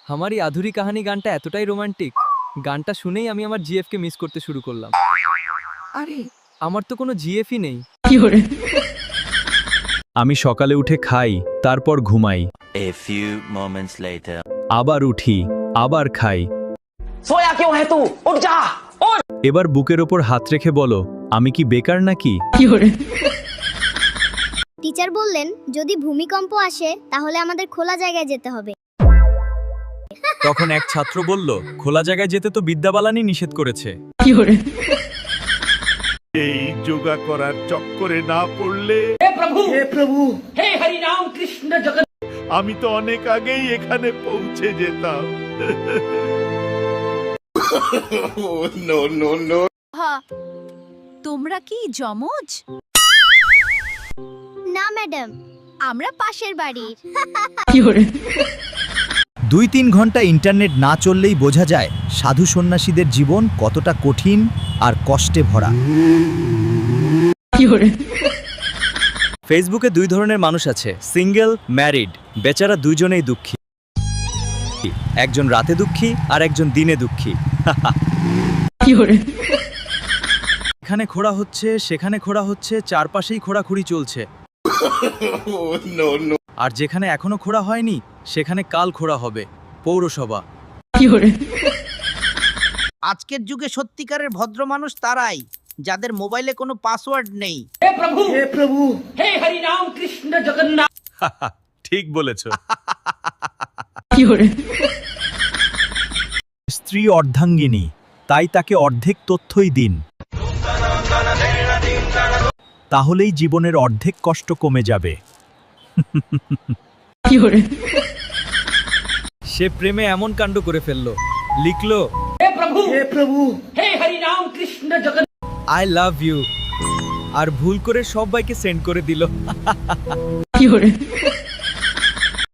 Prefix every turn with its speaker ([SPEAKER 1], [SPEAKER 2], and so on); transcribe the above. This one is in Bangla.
[SPEAKER 1] हमारी अधूरी कहानी गानটা এতটাই রোমান্টিক গানটা শুনেই আমি আমার জিএফ কে মিস করতে শুরু করলাম আরে আমার তো কোনো জিএফই নেই
[SPEAKER 2] আমি সকালে উঠে খাই তারপর ঘুমাই
[SPEAKER 3] A few moments later.
[SPEAKER 2] আবার উঠি আবার খাই
[SPEAKER 4] सोया क्यों है तू उठ जा उठ
[SPEAKER 2] এবার বুকের ওপর হাত রেখে বলো আমি কি বেকার নাকি
[SPEAKER 5] টিচার বললেন যদি ভূমিকম্প আসে তাহলে আমাদের খোলা জায়গায় যেতে হবে
[SPEAKER 2] তখন এক ছাত্র বলল খোলা জায়গায় যেতে তো বিদ্যাবালানি নিষেধ করেছে
[SPEAKER 6] এই যোগা করার চক্করে না পড়লে
[SPEAKER 4] हे प्रभु हे हरि राम कृष्ण जगत
[SPEAKER 6] আমি তো অনেক আগেই এখানে পৌঁছে যেতাম
[SPEAKER 7] তোমরা কি জমজ?
[SPEAKER 5] না ম্যাডাম আমরা পাশের বাড়ির
[SPEAKER 8] 2-3 ঘন্টা ইন্টারনেট না চললেই বোঝা যায় সাধু সন্ন্যাসীদের জীবন কতটা কঠিন আর কষ্টে ভরা।
[SPEAKER 2] ফেসবুকে দুই ধরনের মানুষ আছে সিঙ্গেল ম্যারিড বেচারা দুইজনেই দুঃখী একজন রাতে দুঃখী আর একজন দিনে দুঃখী এখানে খোঁড়া হচ্ছে সেখানে খোঁড়া হচ্ছে চারপাশেই খোঁড়াখুড়ি চলছে আর যেখানে এখনো খোঁড়া হয়নি সেখানে কাল খোঁড়া হবে পৌরসভা
[SPEAKER 9] আজকের যুগে সত্যিকারের ভদ্র মানুষ তারাই যাদের মোবাইলে কোনো পাসওয়ার্ড নেই
[SPEAKER 4] हे प्रभु हे हरि राम कृष्ण जगन्नाथ
[SPEAKER 2] ঠিক বলেছ
[SPEAKER 8] স্ত্রী অর্ধাঙ্গিনী তাই তাকে অর্ধেক তথ্যই দিন তাহলেই জীবনের অর্ধেক কষ্ট কমে যাবে
[SPEAKER 1] সে প্রেমে এমন কাণ্ড করে ফেললো লিখলো
[SPEAKER 4] हे प्रभु हे Hari Ram Krishna Jagannath
[SPEAKER 1] I love you আর ভুল করে সবাইকে সেন্ড করে দিল